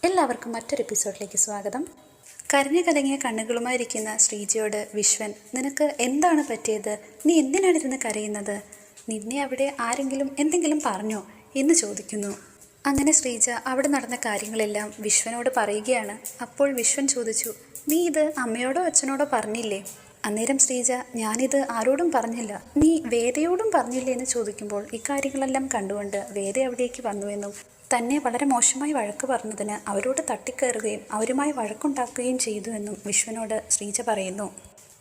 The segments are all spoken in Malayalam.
എല്ലാവർക്കും മറ്റൊരു എപ്പിസോഡിലേക്ക് സ്വാഗതം. കരഞ്ഞു കലങ്ങിയ കണ്ണുകളുമായിരിക്കുന്ന ശ്രീജയോട് വിശ്വൻ, നിനക്ക് എന്താണ് പറ്റിയത്? നീ എന്തിനാണ് ഇരുന്ന് കരയുന്നത്? നിന്നെ അവിടെ ആരെങ്കിലും എന്തെങ്കിലും പറഞ്ഞോ എന്ന് ചോദിക്കുന്നു. അങ്ങനെ ശ്രീജ അവിടെ നടന്ന കാര്യങ്ങളെല്ലാം വിശ്വനോട് പറയുകയാണ്. അപ്പോൾ വിശ്വൻ ചോദിച്ചു, നീ ഇത് അമ്മയോടോ അച്ഛനോടോ പറഞ്ഞില്ലേ? അന്നേരം ശ്രീജ, ഞാനിത് ആരോടും പറഞ്ഞില്ല. നീ വേദയോടും പറഞ്ഞില്ലേ എന്ന് ചോദിക്കുമ്പോൾ ഇക്കാര്യങ്ങളെല്ലാം കണ്ടുകൊണ്ട് വേദ അവിടേക്ക് വന്നുവെന്നും തന്നെ വളരെ മോശമായി വഴക്ക് പറഞ്ഞതിന് അവരോട് തട്ടിക്കയറുകയും അവരുമായി വഴക്കുണ്ടാക്കുകയും ചെയ്തുവെന്നും വിശ്വനോട് ശ്രീജ പറയുന്നു.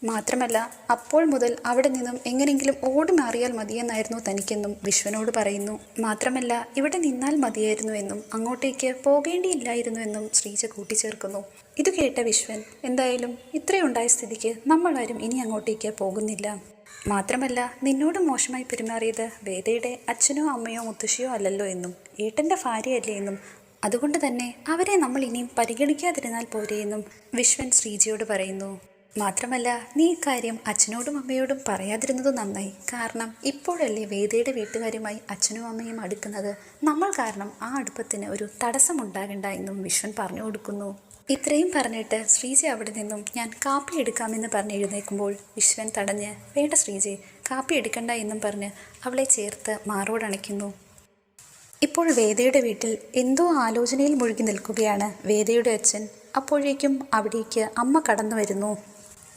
മാത്രമല്ല അപ്പോൾ മുതൽ അവിടെ നിന്നും എങ്ങനെയെങ്കിലും ഓടി മാറിയാൽ മതിയെന്നായിരുന്നു തനിക്കെന്നും വിശ്വനോട് പറയുന്നു. മാത്രമല്ല ഇവിടെ നിന്നാൽ മതിയായിരുന്നുവെന്നും അങ്ങോട്ടേക്ക് പോകേണ്ടിയില്ലായിരുന്നുവെന്നും ശ്രീജ കൂട്ടിച്ചേർക്കുന്നു. ഇത് കേട്ട വിശ്വൻ, എന്തായാലും ഇത്രയുണ്ടായ സ്ഥിതിക്ക് നമ്മളാരും ഇനി അങ്ങോട്ടേക്ക് പോകുന്നില്ല. മാത്രമല്ല നിന്നോട് മോശമായി പെരുമാറിയത് വേദയുടെ അച്ഛനോ അമ്മയോ മുത്തശ്ശിയോ അല്ലല്ലോ എന്നും ഏട്ടൻ്റെ ഭാര്യയല്ലേ എന്നും അതുകൊണ്ട് തന്നെ അവരെ നമ്മൾ ഇനിയും പരിഗണിക്കാതിരുന്നാൽ പോരെയെന്നും വിശ്വൻ ശ്രീജയോട് പറയുന്നു. മാത്രമല്ല നീ ഇക്കാര്യം അച്ഛനോടും അമ്മയോടും പറയാതിരുന്നത് നന്നായി. കാരണം ഇപ്പോഴല്ലേ വേദയുടെ വീട്ടുകാരുമായി അച്ഛനും അമ്മയും അടുക്കുന്നത്. നമ്മൾ കാരണം ആ അടുപ്പത്തിന് ഒരു തടസ്സമുണ്ടാകണ്ട എന്നും വിശ്വൻ പറഞ്ഞു കൊടുക്കുന്നു. ഇത്രയും പറഞ്ഞിട്ട് ശ്രീജ അവിടെ നിന്നും ഞാൻ കാപ്പി എടുക്കാമെന്ന് പറഞ്ഞ് എഴുന്നേൽക്കുമ്പോൾ വിശ്വൻ തടഞ്ഞ്, വേണ്ട ശ്രീജെ, കാപ്പി എടുക്കണ്ട എന്നും പറഞ്ഞ് അവളെ ചേർത്ത് മാറോടണയ്ക്കുന്നു. ഇപ്പോൾ വേദയുടെ വീട്ടിൽ എന്തോ ആലോചനയിൽ മുഴുകി നിൽക്കുകയാണ് വേദയുടെ അച്ഛൻ. അപ്പോഴേക്കും അവിടേക്ക് അമ്മ കടന്നു വരുന്നു.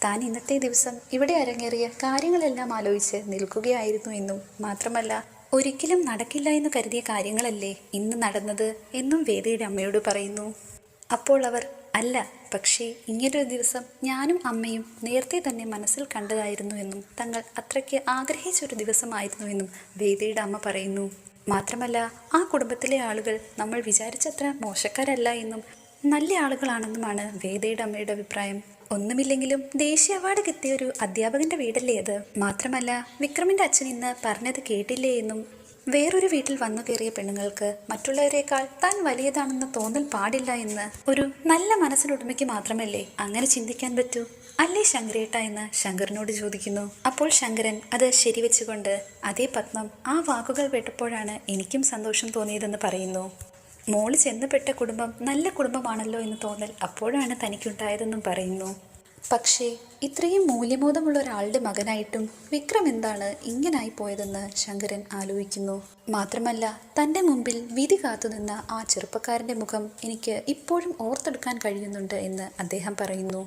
താൻ ഇന്നത്തെ ദിവസം ഇവിടെ അരങ്ങേറിയ കാര്യങ്ങളെല്ലാം ആലോചിച്ച് നിൽക്കുകയായിരുന്നു എന്നും മാത്രമല്ല ഒരിക്കലും നടക്കില്ല എന്ന് കരുതിയ കാര്യങ്ങളല്ലേ ഇന്ന് നടന്നത് എന്നും വേദയുടെ അമ്മയോട് പറയുന്നു. അപ്പോൾ അവർ, അല്ല, പക്ഷേ ഇങ്ങനൊരു ദിവസം ഞാനും അമ്മയും നേരത്തെ തന്നെ മനസ്സിൽ കണ്ടതായിരുന്നു എന്നും തങ്ങൾ അത്രയ്ക്ക് ആഗ്രഹിച്ചൊരു ദിവസമായിരുന്നുവെന്നും വേദയുടെ അമ്മ പറയുന്നു. മാത്രമല്ല ആ കുടുംബത്തിലെ ആളുകൾ നമ്മൾ വിചാരിച്ചത്ര മോശക്കാരല്ല എന്നും നല്ല ആളുകളാണെന്നുമാണ് വേദയുടെ അമ്മയുടെ അഭിപ്രായം. ഒന്നുമില്ലെങ്കിലും ദേശീയ അവാർഡ് കിട്ടിയ ഒരു അധ്യാപകന്റെ വീടല്ലേ അത്. മാത്രമല്ല വിക്രമിന്റെ അച്ഛൻ ഇന്ന് പറഞ്ഞത് കേട്ടില്ലേ എന്നും വേറൊരു വീട്ടിൽ വന്നു കയറിയ പെണ്ണുങ്ങൾക്ക് മറ്റുള്ളവരെക്കാൾ താൻ വലിയതാണെന്ന് തോന്നൽ പാടില്ല എന്ന് ഒരു നല്ല മനസ്സിനുടമയ്ക്ക് മാത്രമല്ലേ അങ്ങനെ ചിന്തിക്കാൻ പറ്റൂ, അല്ലേ ശങ്കരേട്ട എന്ന് ശങ്കരനോട് ചോദിക്കുന്നു. അപ്പോൾ ശങ്കരൻ അത് ശരിവെച്ചുകൊണ്ട്, അതേ പത്മം, ആ വാക്കുകൾ കേട്ടപ്പോഴാണ് എനിക്കും സന്തോഷം തോന്നിയതെന്ന് പറയുന്നു. മോള് ചെന്നുപെട്ട കുടുംബം നല്ല കുടുംബമാണല്ലോ എന്ന് തോന്നൽ അപ്പോഴാണ് തനിക്കുണ്ടായതെന്നും പറയുന്നു. പക്ഷേ ഇത്രയും മൂല്യബോധമുള്ള ഒരാളുടെ മകനായിട്ടും വിക്രം എന്താണ് ഇങ്ങനായി പോയതെന്ന് ശങ്കരൻ ആലോചിക്കുന്നു. മാത്രമല്ല തൻ്റെ മുമ്പിൽ വിധി കാത്തുനിന്ന ആ ചെറുപ്പക്കാരൻ്റെ മുഖം എനിക്ക് ഇപ്പോഴും ഓർത്തെടുക്കാൻ കഴിയുന്നുണ്ട് എന്ന് അദ്ദേഹം പറയുന്നു.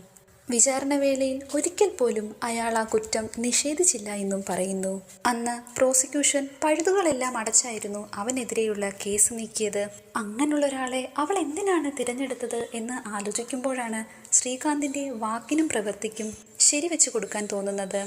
വിചാരണവേളയിൽ ഒരിക്കൽ പോലും അയാൾ ആ കുറ്റം നിഷേധിച്ചില്ല എന്നും പറയുന്നു. അന്ന് പ്രോസിക്യൂഷൻ പഴുതുകളെല്ലാം അടച്ചായിരുന്നു അവനെതിരെയുള്ള കേസ് നീക്കിയത്. അങ്ങനെയുള്ള ഒരാളെ അവൾ എന്തിനാണ് തിരഞ്ഞെടുത്തത് എന്ന് ആലോചിക്കുമ്പോഴാണ് ശ്രീകാന്തിൻ്റെ വാക്കിനും പ്രവൃത്തിക്കും ശരിവെച്ചു കൊടുക്കാൻ തോന്നുന്നത്.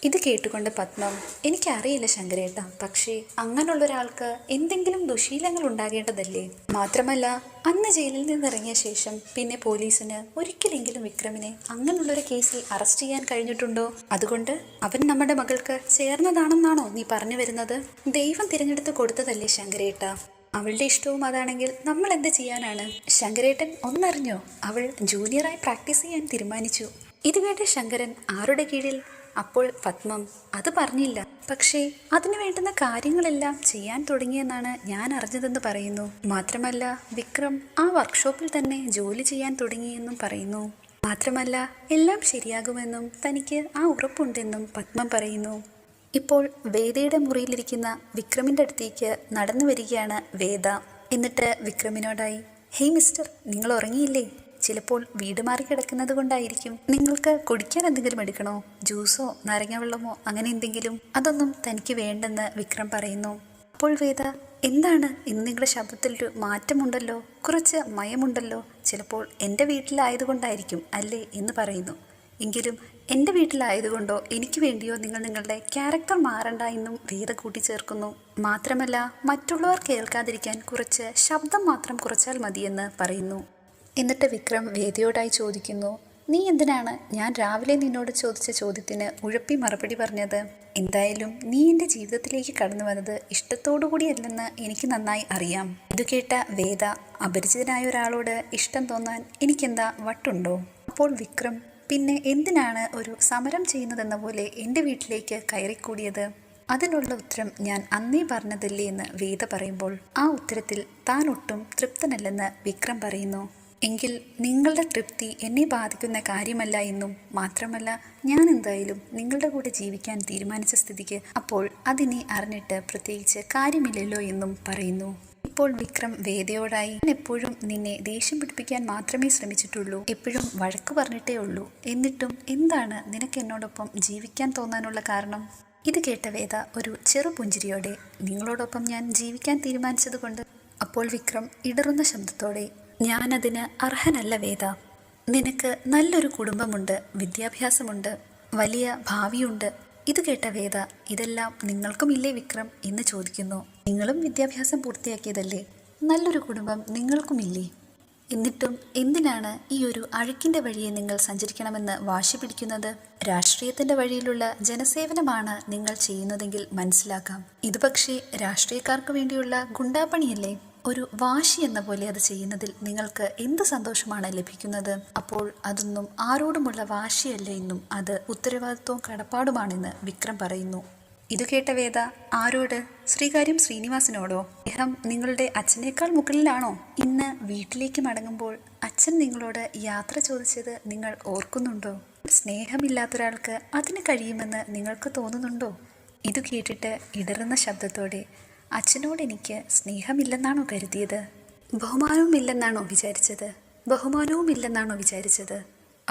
ഇത് കേട്ടുകൊണ്ട് പത്മം, എനിക്കറിയില്ല ശങ്കരേട്ട, പക്ഷേ അങ്ങനെയുള്ള ഒരാൾക്ക് എന്തെങ്കിലും ദുശീലങ്ങൾ ഉണ്ടാകേണ്ടതല്ലേ. മാത്രമല്ല അന്ന് ജയിലിൽ നിന്നിറങ്ങിയ ശേഷം പിന്നെ പോലീസിന് ഒരിക്കലെങ്കിലും വിക്രമിനെ അങ്ങനെയുള്ളൊരു കേസിൽ അറസ്റ്റ് ചെയ്യാൻ കഴിഞ്ഞിട്ടുണ്ടോ? അതുകൊണ്ട് അവൻ നമ്മുടെ മകൾക്ക് ചേർന്നതാണെന്നാണോ നീ പറഞ്ഞു വരുന്നത്? ദൈവം തിരഞ്ഞെടുത്ത് കൊടുത്തതല്ലേ ശങ്കരേട്ട. അവളുടെ ഇഷ്ടവും അതാണെങ്കിൽ നമ്മൾ എന്ത് ചെയ്യാനാണ്? ശങ്കരേട്ടൻ ഒന്നറിഞ്ഞോ, അവൾ ജൂനിയറായി പ്രാക്ടീസ് ചെയ്യാൻ തീരുമാനിച്ചു. ഇത് കേട്ട ശങ്കരൻ, ആരുടെ കീഴിൽ? അപ്പോൾ പത്മം, അത് പറഞ്ഞില്ല, പക്ഷേ അതിനു വേണ്ടുന്ന കാര്യങ്ങളെല്ലാം ചെയ്യാൻ തുടങ്ങിയെന്നാണ് ഞാൻ അറിഞ്ഞതെന്ന് പറയുന്നു. മാത്രമല്ല വിക്രം ആ വർക്ക്ഷോപ്പിൽ തന്നെ ജോലി ചെയ്യാൻ തുടങ്ങിയെന്നും പറയുന്നു. മാത്രമല്ല എല്ലാം ശരിയാകുമെന്നും തനിക്ക് ആ ഉറപ്പുണ്ടെന്നും പത്മം പറയുന്നു. ഇപ്പോൾ വേദയുടെ മുറിയിലിരിക്കുന്ന വിക്രമിൻ്റെ അടുത്തേക്ക് നടന്നു വരികയാണ് വേദ. എന്നിട്ട് വിക്രമിനോടായി, ഹേയ് മിസ്റ്റർ, നിങ്ങൾ ഉറങ്ങിയില്ലേ? ചിലപ്പോൾ വീട് മാറി കിടക്കുന്നത് കൊണ്ടായിരിക്കും. നിങ്ങൾക്ക് കുടിക്കാൻ എന്തെങ്കിലും എടുക്കണോ? ജ്യൂസോ നാരങ്ങ വെള്ളമോ അങ്ങനെ എന്തെങ്കിലും? അതൊന്നും തനിക്ക് വേണ്ടെന്ന് വിക്രം പറയുന്നു. അപ്പോൾ വേദ, എന്താണ് ഇന്ന് നിങ്ങളുടെ ശബ്ദത്തിലൊരു മാറ്റമുണ്ടല്ലോ, കുറച്ച് മയമുണ്ടല്ലോ. ചിലപ്പോൾ എൻ്റെ വീട്ടിലായതുകൊണ്ടായിരിക്കും അല്ലേ എന്ന് പറയുന്നു. എങ്കിലും എൻ്റെ വീട്ടിലായതുകൊണ്ടോ എനിക്ക് വേണ്ടിയോ നിങ്ങൾ നിങ്ങളുടെ ക്യാരക്ടർ മാറണ്ട എന്നും വേദ കൂട്ടിച്ചേർക്കുന്നു. മാത്രമല്ല മറ്റുള്ളവർ കേൾക്കാതിരിക്കാൻ കുറച്ച് ശബ്ദം മാത്രം കുറച്ചാൽ മതിയെന്ന് പറയുന്നു. എന്നിട്ട് വിക്രം വേദയോടായി ചോദിക്കുന്നു, നീ എന്തിനാണ് ഞാൻ രാവിലെ നിന്നോട് ചോദിച്ച ചോദ്യത്തിന് ഉഴപ്പി മറുപടി പറഞ്ഞത്? എന്തായാലും നീ എൻ്റെ ജീവിതത്തിലേക്ക് കടന്നു വന്നത് ഇഷ്ടത്തോടു കൂടിയല്ലെന്ന് എനിക്ക് നന്നായി അറിയാം. ഇത് കേട്ട വേദ, അപരിചിതനായ ഒരാളോട് ഇഷ്ടം തോന്നാൻ എനിക്കെന്താ വട്ടുണ്ടോ? അപ്പോൾ വിക്രം, പിന്നെ എന്തിനാണ് ഒരു സമരം ചെയ്യുന്നതെന്ന പോലെ എൻ്റെ വീട്ടിലേക്ക് കയറിക്കൂടിയത്? അതിനുള്ള ഉത്തരം ഞാൻ അന്നേ പറഞ്ഞതല്ലേ എന്ന് വേദ പറയുമ്പോൾ ആ ഉത്തരത്തിൽ താൻ ഒട്ടും തൃപ്തനല്ലെന്ന് വിക്രം പറയുന്നു. എങ്കിൽ നിങ്ങളുടെ തൃപ്തി എന്നെ ബാധിക്കുന്ന കാര്യമല്ല എന്നും മാത്രമല്ല ഞാൻ എന്തായാലും നിങ്ങളുടെ കൂടെ ജീവിക്കാൻ തീരുമാനിച്ച സ്ഥിതിക്ക് അപ്പോൾ അതിനെ അറിഞ്ഞിട്ട് പ്രത്യേകിച്ച് കാര്യമില്ലല്ലോ എന്നും പറയുന്നു. ഇപ്പോൾ വിക്രം വേദയോടായി, ഞാൻ എപ്പോഴും നിന്നെ ദേഷ്യം പിടിപ്പിക്കാൻ മാത്രമേ ശ്രമിച്ചിട്ടുള്ളൂ, എപ്പോഴും വഴക്ക് പറഞ്ഞിട്ടേ ഉള്ളൂ, എന്നിട്ടും എന്താണ് നിനക്ക് എന്നോടൊപ്പം ജീവിക്കാൻ തോന്നാനുള്ള കാരണം? ഇത് കേട്ട വേദ ഒരു ചെറുപുഞ്ചിരിയോടെ, നിങ്ങളോടൊപ്പം ഞാൻ ജീവിക്കാൻ തീരുമാനിച്ചതുകൊണ്ട്. അപ്പോൾ വിക്രം ഇടറുന്ന ശബ്ദത്തോടെ, ഞാനതിന് അർഹനല്ല വേദ. നിനക്ക് നല്ലൊരു കുടുംബമുണ്ട്, വിദ്യാഭ്യാസമുണ്ട്, വലിയ ഭാവിയുണ്ട്. ഇത് കേട്ട വേദ, ഇതെല്ലാം നിങ്ങൾക്കുമില്ലേ വിക്രം എന്ന് ചോദിക്കുന്നു. നിങ്ങളും വിദ്യാഭ്യാസം പൂർത്തിയാക്കിയതല്ലേ, നല്ലൊരു കുടുംബം നിങ്ങൾക്കുമില്ലേ? എന്നിട്ടും എന്തിനാണ് ഈ ഒരു അഴുക്കിൻ്റെ വഴിയെ നിങ്ങൾ സഞ്ചരിക്കണമെന്ന് വാശി പിടിക്കുന്നത്? രാഷ്ട്രീയത്തിൻ്റെ വഴിയിലുള്ള ജനസേവനമാണ് നിങ്ങൾ ചെയ്യുന്നതെങ്കിൽ മനസ്സിലാക്കാം. ഇത് പക്ഷേ രാഷ്ട്രീയക്കാർക്ക് വേണ്ടിയുള്ള ഗുണ്ടാപ്പണിയല്ലേ? ഒരു വാശി എന്ന പോലെ അത് ചെയ്യുന്നതിൽ നിങ്ങൾക്ക് എന്ത് സന്തോഷമാണ് ലഭിക്കുന്നത്? അപ്പോൾ അതൊന്നും ആരോടുമുള്ള വാശിയല്ല എന്നും അത് ഉത്തരവാദിത്വവും കടപ്പാടുമാണെന്ന് വിക്രം പറയുന്നു. ഇത് കേട്ട വേദ, ആരോട്? ശ്രീകാര്യം ശ്രീനിവാസനോടോ? അദ്ദേഹം നിങ്ങളുടെ അച്ഛനേക്കാൾ മുകളിലാണോ? ഇന്ന് വീട്ടിലേക്ക് മടങ്ങുമ്പോൾ അച്ഛൻ നിങ്ങളോട് യാത്ര ചോദിച്ചത് നിങ്ങൾ ഓർക്കുന്നുണ്ടോ? സ്നേഹമില്ലാത്തൊരാൾക്ക് അതിന് കഴിയുമെന്ന് നിങ്ങൾക്ക് തോന്നുന്നുണ്ടോ? ഇത് കേട്ടിട്ട് ഇടറുന്ന ശബ്ദത്തോടെ, അച്ഛനോട് എനിക്ക് സ്നേഹമില്ലെന്നാണോ കരുതിയത്? ബഹുമാനവുമില്ലെന്നാണോ വിചാരിച്ചത്? ബഹുമാനവുമില്ലെന്നാണോ വിചാരിച്ചത്?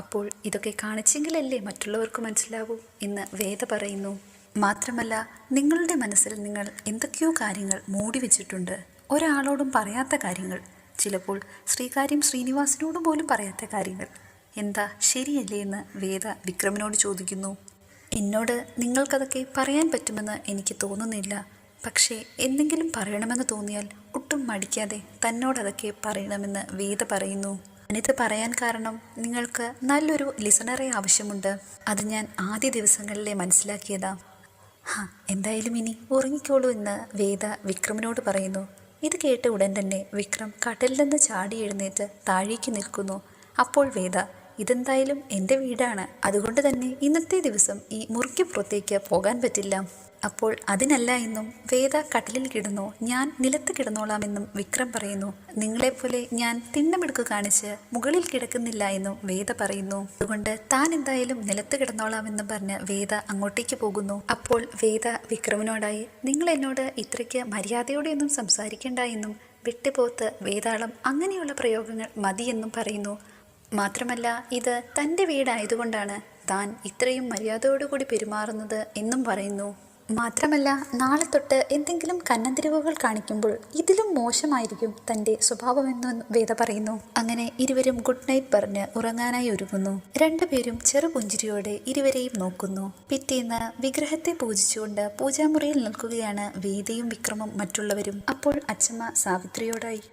അപ്പോൾ ഇതൊക്കെ കാണിച്ചെങ്കിലല്ലേ മറ്റുള്ളവർക്ക് മനസ്സിലാവൂ എന്ന് വേദ പറയുന്നു. മാത്രമല്ല നിങ്ങളുടെ മനസ്സിൽ നിങ്ങൾ എന്തൊക്കെയോ കാര്യങ്ങൾ മൂടി വെച്ചിട്ടുണ്ട്, ഒരാളോടും പറയാത്ത കാര്യങ്ങൾ, ചിലപ്പോൾ ശ്രീകാര്യം ശ്രീനിവാസനോട് പോലും പറയാത്ത കാര്യങ്ങൾ. എന്താ ശരിയല്ലേ എന്ന് വേദ വിക്രമിനോട് ചോദിക്കുന്നു. എന്നോട് നിങ്ങൾക്കതൊക്കെ പറയാൻ പറ്റുമെന്ന് എനിക്ക് തോന്നുന്നില്ല, പക്ഷേ എന്തെങ്കിലും പറയണമെന്ന് തോന്നിയാൽ ഒട്ടും മടിക്കാതെ തന്നോടതൊക്കെ പറയണമെന്ന് വേദ പറയുന്നു. ഞാനിത് പറയാൻ കാരണം നിങ്ങൾക്ക് നല്ലൊരു ലിസണറെ ആവശ്യമുണ്ട്, അത് ഞാൻ ആദ്യ ദിവസങ്ങളിലെ മനസ്സിലാക്കിയതാ. എന്തായാലും ഇനി ഉറങ്ങിക്കോളൂ എന്ന് വേദ വിക്രമിനോട് പറയുന്നു. ഇത് കേട്ട ഉടൻ തന്നെ വിക്രം കട്ടിലിൽ നിന്ന് ചാടി എഴുന്നേറ്റ് താഴേക്ക് നിൽക്കുന്നു. അപ്പോൾ വേദ, ഇതെന്തായാലും എൻ്റെ വീടാണ്, അതുകൊണ്ട് തന്നെ ഇന്നത്തെ ദിവസം ഈ മുറിക്ക് പുറത്തേക്ക് പോകാൻ പറ്റില്ല. അപ്പോൾ അതിനല്ല എന്നും വേദ കട്ടിലിൽ കിടന്നു, ഞാൻ നിലത്ത് കിടന്നോളാമെന്നും വിക്രം പറയുന്നു. നിങ്ങളെപ്പോലെ ഞാൻ തിണ്ണമെടുക്ക് കാണിച്ച് മുകളിൽ കിടക്കുന്നില്ല എന്നും വേദ പറയുന്നു. അതുകൊണ്ട് താൻ എന്തായാലും നിലത്ത് കിടന്നോളാമെന്നും പറഞ്ഞ് വേദ അങ്ങോട്ടേക്ക് പോകുന്നു. അപ്പോൾ വേദ വിക്രമിനോടായി, നിങ്ങൾ എന്നോട് ഇത്രയ്ക്ക് മര്യാദയോടെയൊന്നും സംസാരിക്കേണ്ട എന്നും വിട്ടുപോത്ത്, വേതാളം അങ്ങനെയുള്ള പ്രയോഗങ്ങൾ മതിയെന്നും പറയുന്നു. മാത്രമല്ല ഇത് തൻ്റെ വീടായതുകൊണ്ടാണ് താൻ ഇത്രയും മര്യാദയോടുകൂടി പെരുമാറുന്നത് എന്നും പറയുന്നു. മാത്രമല്ല നാളെ തൊട്ട് എന്തെങ്കിലും കന്നന്തിരിവുകൾ കാണിക്കുമ്പോൾ ഇതിലും മോശമായിരിക്കും തൻ്റെ സ്വഭാവമെന്ന് വേദ പറയുന്നു. അങ്ങനെ ഇരുവരും ഗുഡ് നൈറ്റ് പറഞ്ഞ് ഉറങ്ങാനായി ഒരുങ്ങുന്നു. രണ്ടുപേരും ചെറുപുഞ്ചിരിയോടെ ഇരുവരെയും നോക്കുന്നു. പിറ്റേന്ന് വിഗ്രഹത്തെ പൂജിച്ചുകൊണ്ട് പൂജാമുറിയിൽ നിൽക്കുകയാണ് വേദയും വിക്രമും മറ്റുള്ളവരും. അപ്പോൾ അച്ഛമ്മ സാവിത്രിയോടായി,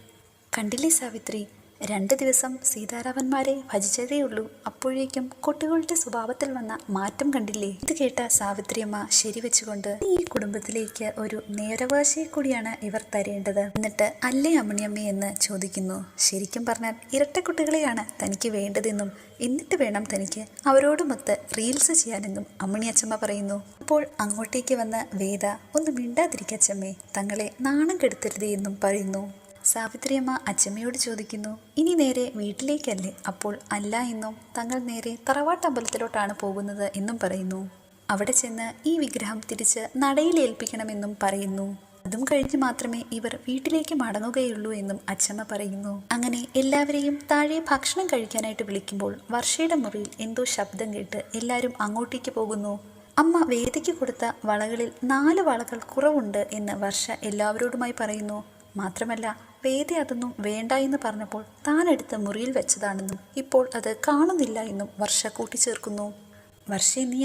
കണ്ടില്ലേ സാവിത്രി, 2 ദിവസം സീതാരാമന്മാരെ ഭജിച്ചതേയുള്ളൂ, അപ്പോഴേക്കും കുട്ടികളുടെ സ്വഭാവത്തിൽ വന്ന മാറ്റം കണ്ടില്ലേ? ഇത് കേട്ട സാവിത്രിയമ്മ ശരിവെച്ചുകൊണ്ട്, ഈ കുടുംബത്തിലേക്ക് ഒരു നേരവാശിയെ കൂടിയാണ് ഇവർ തരേണ്ടത്, എന്നിട്ട് അല്ലേ അമ്മണിയമ്മേ എന്ന് ചോദിക്കുന്നു. ശരിക്കും പറഞ്ഞാൽ ഇരട്ടക്കുട്ടികളെയാണ് തനിക്ക് വേണ്ടതെന്നും എന്നിട്ട് വേണം തനിക്ക് അവരോടുമൊത്ത് റീൽസ് ചെയ്യാനെന്നും അമ്മണിയച്ചമ്മ പറയുന്നു. അപ്പോൾ അങ്ങോട്ടേക്ക് വന്ന വേദ, ഒന്ന് മിണ്ടാതിരിക്കച്ചമ്മേ, തങ്ങളെ നാണം കെടുത്തരുതേ എന്നും പറയുന്നു. സാവിത്രിയമ്മ അച്ചമ്മയോട് ചോദിക്കുന്നു, ഇനി നേരെ വീട്ടിലേക്കല്ലേ? അപ്പോൾ അല്ല എന്നും തങ്ങൾ നേരെ തറവാട്ടമ്പലത്തിലോട്ടാണ് പോകുന്നത് എന്നും പറയുന്നു. അവിടെ ചെന്ന് ഈ വിഗ്രഹം തിരിച്ച് നടയിൽ ഏൽപ്പിക്കണമെന്നും പറയുന്നു. അതും കഴിഞ്ഞ് മാത്രമേ ഇവർ വീട്ടിലേക്ക് മടങ്ങുകയുള്ളൂ എന്നും അച്ചമ്മ പറയുന്നു. അങ്ങനെ എല്ലാവരെയും താഴെ ഭക്ഷണം കഴിക്കാനായിട്ട് വിളിക്കുമ്പോൾ വർഷയുടെ മുറിയിൽ എന്തോ ശബ്ദം കേട്ട് എല്ലാവരും അങ്ങോട്ടേക്ക് പോകുന്നു. അമ്മ വേദയ്ക്ക് കൊടുത്ത വളകളിൽ 4 വളകൾ കുറവുണ്ട് എന്ന് വർഷ എല്ലാവരോടുമായി പറയുന്നു. മാത്രമല്ല വേദ അതൊന്നും വേണ്ട എന്ന് പറഞ്ഞപ്പോൾ താൻ എടുത്ത് മുറിയിൽ വെച്ചതാണെന്നും ഇപ്പോൾ അത് കാണുന്നില്ല എന്നും വർഷ കൂട്ടിച്ചേർക്കുന്നു. വർഷ, നീ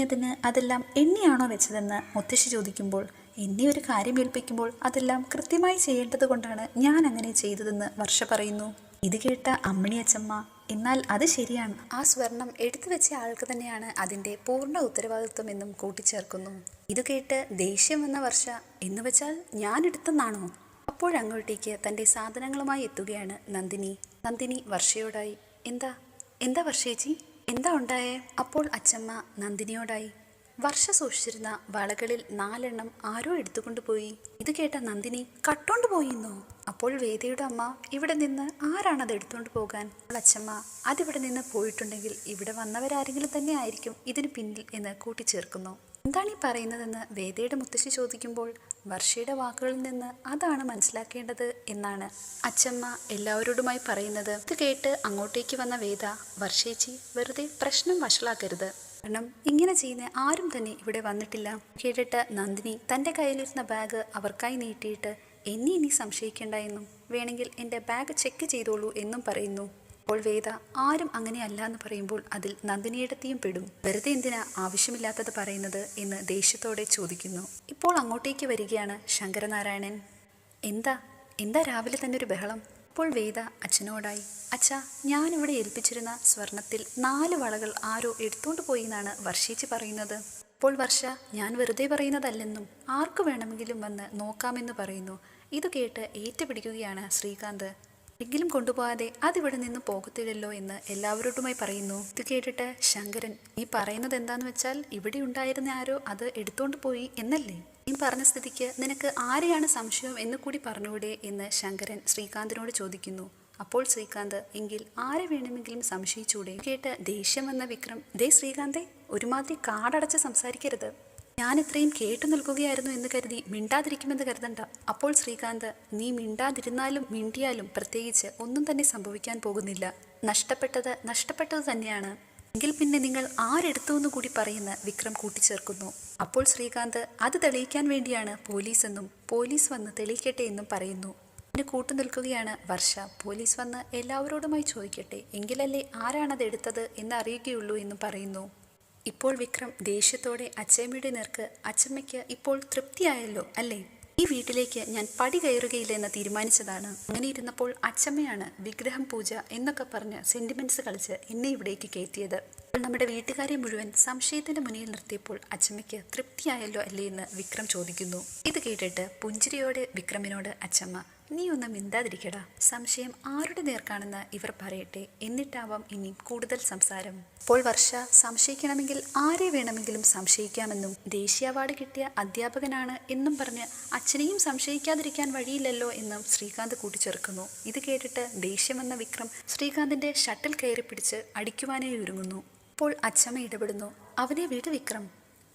അതെല്ലാം എന്നെയാണോ വെച്ചതെന്ന് മുത്തശ്ശി ചോദിക്കുമ്പോൾ, എന്നെ ഒരു കാര്യം ഏൽപ്പിക്കുമ്പോൾ അതെല്ലാം കൃത്യമായി ചെയ്യേണ്ടത് കൊണ്ടാണ് ഞാൻ അങ്ങനെ ചെയ്തതെന്ന് വർഷ പറയുന്നു. ഇത് കേട്ട അമ്മിണിയച്ചമ്മ, എന്നാൽ അത് ശരിയാണ്, ആ സ്വർണം എടുത്തു വെച്ച ആൾക്ക് തന്നെയാണ് അതിൻ്റെ പൂർണ്ണ ഉത്തരവാദിത്വം എന്നും കൂട്ടിച്ചേർക്കുന്നു. ഇത് കേട്ട് ദേഷ്യം വന്ന വർഷ, എന്ന് വെച്ചാൽ ഞാൻ എടുത്തെന്നാണോ? അപ്പോഴങ്ങോട്ടേക്ക് തൻ്റെ സാധനങ്ങളുമായി എത്തുകയാണ് നന്ദിനി. നന്ദിനി വർഷയോടായി, എന്താ വർഷേച്ചി, എന്താ ഉണ്ടായേ? അപ്പോൾ അച്ചമ്മ നന്ദിനിയോടായി, വർഷ സൂക്ഷിച്ചിരുന്ന വളകളിൽ 4 എണ്ണം ആരോ എടുത്തുകൊണ്ടുപോയി. ഇത് ഇത് കേട്ട നന്ദിനി കട്ടോണ്ട് പോയിന്നോ? അപ്പോൾ വേദയുടെ അമ്മ ഇവിടെ നിന്ന് ആരാണത് എടുത്തുകൊണ്ട് പോകാൻ? അച്ഛമ്മ അതിവിടെ നിന്ന് പോയിട്ടുണ്ടെങ്കിൽ ഇവിടെ വന്നവരാരെങ്കിലും തന്നെ ആയിരിക്കും ഇതിന് പിന്നിൽ എന്ന് കൂട്ടിച്ചേർക്കുന്നു. എന്താണ് ഈ പറയുന്നതെന്ന് വേദയുടെ മുത്തശ്ശി ചോദിക്കുമ്പോൾ വർഷയുടെ വാക്കുകളിൽ നിന്ന് അതാണ് മനസ്സിലാക്കേണ്ടത് എന്നാണ് അച്ഛമ്മ എല്ലാവരോടുമായി പറയുന്നത്. ഇത് കേട്ട് അങ്ങോട്ടേക്ക് വന്ന വേദ, വർഷേച്ചി വെറുതെ പ്രശ്നം വഷളാക്കരുത്, കാരണം ഇങ്ങനെ ചെയ്യുന്ന ആരും തന്നെ ഇവിടെ വന്നിട്ടില്ല. കേട്ടിട്ട് നന്ദിനി തൻ്റെ കയ്യിലിരുന്ന ബാഗ് അവർക്കായി നീട്ടിയിട്ട് എന്നെ ഇനി സംശയിക്കേണ്ട എന്നും വേണമെങ്കിൽ എൻ്റെ ബാഗ് ചെക്ക് ചെയ്തോളൂ എന്നും പറയുന്നു. അപ്പോൾ വേദ ആരും അങ്ങനെയല്ല എന്ന് പറയുമ്പോൾ അതിൽ നന്ദിനിയിടത്തെയും പെടും. വെറുതെ എന്തിനാ ആവശ്യമില്ലാത്തത് പറയുന്നത് എന്ന് ദേഷ്യത്തോടെ ചോദിക്കുന്നു. ഇപ്പോൾ അങ്ങോട്ടേക്ക് വരികയാണ് ശങ്കരനാരായണൻ. എന്താ എന്താ രാവിലെ തന്നെ ഒരു ബഹളം? അപ്പോൾ വേദ അച്ഛനോടായി, അച്ഛാ ഞാനിവിടെ ഏൽപ്പിച്ചിരുന്ന സ്വർണത്തിൽ 4 വളകൾ ആരോ എടുത്തോണ്ട് പോയി എന്നാണ് വർഷേച്ചി പറയുന്നത്. അപ്പോൾ വർഷ ഞാൻ വെറുതെ പറയുന്നതല്ലെന്നും ആർക്കു വേണമെങ്കിലും വന്ന് നോക്കാമെന്ന് പറയുന്നു. ഇത് കേട്ട് ഏറ്റുപിടിക്കുകയാണ് ശ്രീകാന്ത്. എങ്കിലും കൊണ്ടുപോകാതെ അതിവിടെ നിന്ന് പോകത്തില്ലല്ലോ എന്ന് എല്ലാവരോടുമായി പറയുന്നു. ഇത് കേട്ടിട്ട് ശങ്കരൻ, നീ പറയുന്നത് എന്താന്ന് വെച്ചാൽ ഇവിടെ ഉണ്ടായിരുന്ന ആരോ അത് എടുത്തോണ്ട് പോയി എന്നല്ലേ? നീ പറഞ്ഞ സ്ഥിതിക്ക് നിനക്ക് ആരെയാണ് സംശയം എന്ന് കൂടി പറഞ്ഞുകൂടെ എന്ന് ശങ്കരൻ ശ്രീകാന്തിനോട് ചോദിക്കുന്നു. അപ്പോൾ ശ്രീകാന്ത്, എങ്കിൽ ആരെ വേണമെങ്കിലും സംശയിച്ചൂടെ? കേട്ട് ദേഷ്യം വന്ന വിക്രം, ദേ ശ്രീകാന്തേ, ഒരുമാതിരി കാടടച്ച് സംസാരിക്കരുത്. ഞാൻ ഇത്രയും കേട്ടു നിൽക്കുകയായിരുന്നു എന്ന് കരുതി മിണ്ടാതിരിക്കുമെന്ന് കരുതണ്ട. അപ്പോൾ ശ്രീകാന്ത്, നീ മിണ്ടാതിരുന്നാലും മിണ്ടിയാലും പ്രത്യേകിച്ച് ഒന്നും തന്നെ സംഭവിക്കാൻ പോകുന്നില്ല. നഷ്ടപ്പെട്ടത് തന്നെയാണ്. എങ്കിൽ പിന്നെ നിങ്ങൾ ആരെടുത്തു എന്ന് കൂടി പറയുന്ന വിക്രം കൂട്ടിച്ചേർക്കുന്നു. അപ്പോൾ ശ്രീകാന്ത്, അത് തെളിയിക്കാൻ വേണ്ടിയാണ് പോലീസെന്നും പോലീസ് വന്ന് തെളിയിക്കട്ടെ എന്നും പറയുന്നു. ഇതിന് കൂട്ടു നിൽക്കുകയാണ് വർഷ. പോലീസ് വന്ന് എല്ലാവരോടുമായി ചോദിക്കട്ടെ, എങ്കിലല്ലേ ആരാണത് എടുത്തത് എന്ന് അറിയുകയുള്ളൂ എന്നും പറയുന്നു. ഇപ്പോൾ വിക്രം ദേഷ്യത്തോടെ അച്ചമ്മയുടെ നേർക്ക്, അച്ചമ്മയ്ക്ക് ഇപ്പോൾ തൃപ്തിയായല്ലോ അല്ലേ? ഈ വീട്ടിലേക്ക് ഞാൻ പടി കയറുകയില്ലെന്ന് തീരുമാനിച്ചതാണ്. അങ്ങനെ ഇരുന്നപ്പോൾ അച്ചമ്മയാണ് വിഗ്രഹം പൂജ എന്നൊക്കെ പറഞ്ഞ് സെന്റിമെന്റ്സ് കളിച്ച് എന്നെ ഇവിടേക്ക് കയറ്റിയത്. നമ്മുടെ വീട്ടുകാരെ മുഴുവൻ സംശയത്തിന്റെ മുന്നിൽ നിർത്തിയപ്പോൾ അച്ചമ്മയ്ക്ക് തൃപ്തിയായല്ലോ അല്ലേ എന്ന് വിക്രം ചോദിക്കുന്നു. ഇത് കേട്ടിട്ട് പുഞ്ചിരിയോടെ വിക്രമിനോട് അച്ചമ്മ, നീ ഒന്നും മിണ്ടാതിരിക്കടാ, സംശയം ആരുടെ നേർക്കാണെന്ന് ഇവർ പറയട്ടെ, എന്നിട്ടാവാം ഇനി കൂടുതൽ സംസാരം. അപ്പോൾ വർഷ, സംശയിക്കണമെങ്കിൽ ആരെ വേണമെങ്കിലും സംശയിക്കാമെന്നും ദേശീയ അവാർഡ് കിട്ടിയ അധ്യാപകനാണ് എന്നും പറഞ്ഞ് അച്ഛനെയും സംശയിക്കാതിരിക്കാൻ വഴിയില്ലല്ലോ എന്നും ശ്രീകാന്ത് കൂട്ടിച്ചേർക്കുന്നു. ഇത് കേട്ടിട്ട് ദേഷ്യം വന്ന വിക്രം ശ്രീകാന്തിന്റെ ഷട്ടിൽ കയറി പിടിച്ച് അടിക്കുവാനായി ഒരുങ്ങുന്നു. അപ്പോൾ അച്ചമ്മ ഇടപെടുന്നു. അവനെ വിട് വിക്രം,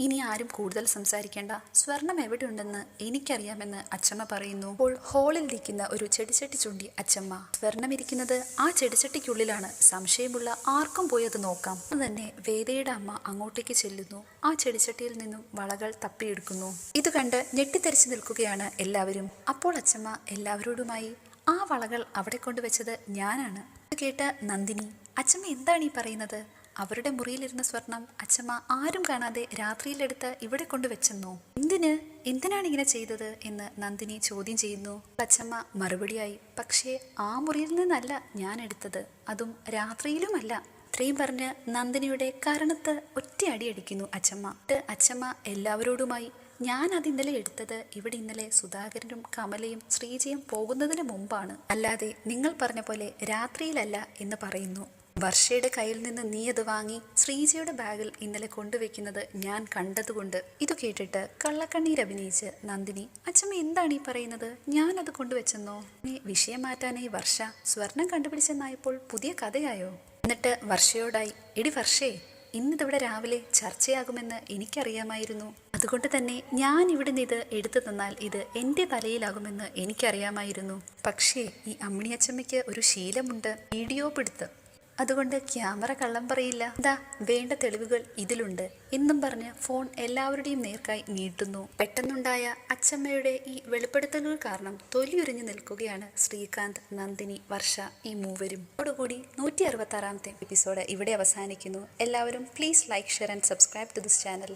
ഇനി ആരും കൂടുതൽ സംസാരിക്കേണ്ട, സ്വർണം എവിടെയുണ്ടെന്ന് എനിക്കറിയാമെന്ന് അച്ചമ്മ പറയുന്നു. അപ്പോൾ ഹോളിൽ ഇരിക്കുന്ന ഒരു ചെടിച്ചട്ടി ചൂണ്ടി അച്ചമ്മ, സ്വർണം ഇരിക്കുന്നത് ആ ചെടിച്ചട്ടിക്കുള്ളിലാണ്, സംശയമുള്ള ആർക്കും പോയി അത് നോക്കാം. അത് തന്നെ വേദയുടെ അമ്മ അങ്ങോട്ടേക്ക് ചെല്ലുന്നു. ആ ചെടിച്ചട്ടിയിൽ നിന്നും വളകൾ തപ്പിയെടുക്കുന്നു. ഇത് കണ്ട് ഞെട്ടിത്തെറിച്ച് നിൽക്കുകയാണ് എല്ലാവരും. അപ്പോൾ അച്ചമ്മ എല്ലാവരോടുമായി, ആ വളകൾ അവിടെ കൊണ്ടുവച്ചത് ഞാനാണ്. ഇത് കേട്ട നന്ദിനി, അച്ചമ്മ എന്താണ് ഈ പറയുന്നത്? അവരുടെ മുറിയിലിരുന്ന സ്വർണം അച്ചമ്മ ആരും കാണാതെ രാത്രിയിലെടുത്ത് ഇവിടെ കൊണ്ടുവച്ചെന്നോ? എന്തിനാണ് ഇങ്ങനെ ചെയ്തത് എന്ന് നന്ദിനി ചോദ്യം ചെയ്യുന്നു. അച്ചമ്മ മറുപടിയായി, പക്ഷേ ആ മുറിയിൽ നിന്നല്ല ഞാൻ എടുത്തത്, അതും രാത്രിയിലുമല്ല. ഇത്രയും പറഞ്ഞ് നന്ദിനിയുടെ കരണത്ത് ഒറ്റയടി അടിക്കുന്നു അച്ചമ്മ. അച്ചമ്മ എല്ലാവരോടുമായി, ഞാൻ അത് ഇന്നലെ എടുത്തത് ഇവിടെ ഇന്നലെ സുധാകരനും കമലയും ശ്രീജയും പോകുന്നതിന് മുമ്പാണ്, അല്ലാതെ നിങ്ങൾ പറഞ്ഞ പോലെ രാത്രിയിലല്ല എന്ന് പറയുന്നു. വർഷയുടെ കയ്യിൽ നിന്ന് നീ അത് വാങ്ങി ശ്രീജയുടെ ബാഗിൽ ഇന്നലെ കൊണ്ടുവെക്കുന്നത് ഞാൻ കണ്ടതുകൊണ്ട്. ഇത് കേട്ടിട്ട് കള്ളക്കണ്ണീരഭിനയിച്ച് നന്ദിനി, അച്ചമ്മ എന്താണ് ഈ പറയുന്നത്? ഞാനത് കൊണ്ടുവച്ചെന്നോ? നീ വിഷയം മാറ്റാനായി വർഷ സ്വർണം കണ്ടുപിടിച്ചെന്നായപ്പോൾ പുതിയ കഥയായോ? എന്നിട്ട് വർഷയോടായി, എടി വർഷേ, ഇന്നിതിവിടെ രാവിലെ ചർച്ചയാകുമെന്ന് എനിക്കറിയാമായിരുന്നു. അതുകൊണ്ട് തന്നെ ഞാൻ ഇവിടുന്ന് ഇത് എടുത്തു തന്നാൽ ഇത് എൻ്റെ തലയിലാകുമെന്ന് എനിക്കറിയാമായിരുന്നു. പക്ഷേ ഈ അമ്മിണിയച്ചമ്മയ്ക്ക് ഒരു ശീലമുണ്ട്, വീഡിയോ പിടുത്തം. അതുകൊണ്ട് ക്യാമറ കള്ളം പറയില്ല, ദാ വേണ്ട തെളിവുകൾ ഇതിലുണ്ട് എന്നും പറഞ്ഞ് ഫോൺ എല്ലാവരുടെയും നേർക്കായി നീട്ടുന്നു. പെട്ടെന്നുണ്ടായ അച്ചമ്മയുടെ ഈ വെളിപ്പെടുത്തലുകൾ കാരണം തൊലിയുരിഞ്ഞു നിൽക്കുകയാണ് ശ്രീകാന്ത്, നന്ദിനി, വർഷ, ഈ മൂവരും. അതോടുകൂടി 166ാമത്തെ എപ്പിസോഡ് ഇവിടെ അവസാനിക്കുന്നു. എല്ലാവരും please like, share and subscribe to this channel.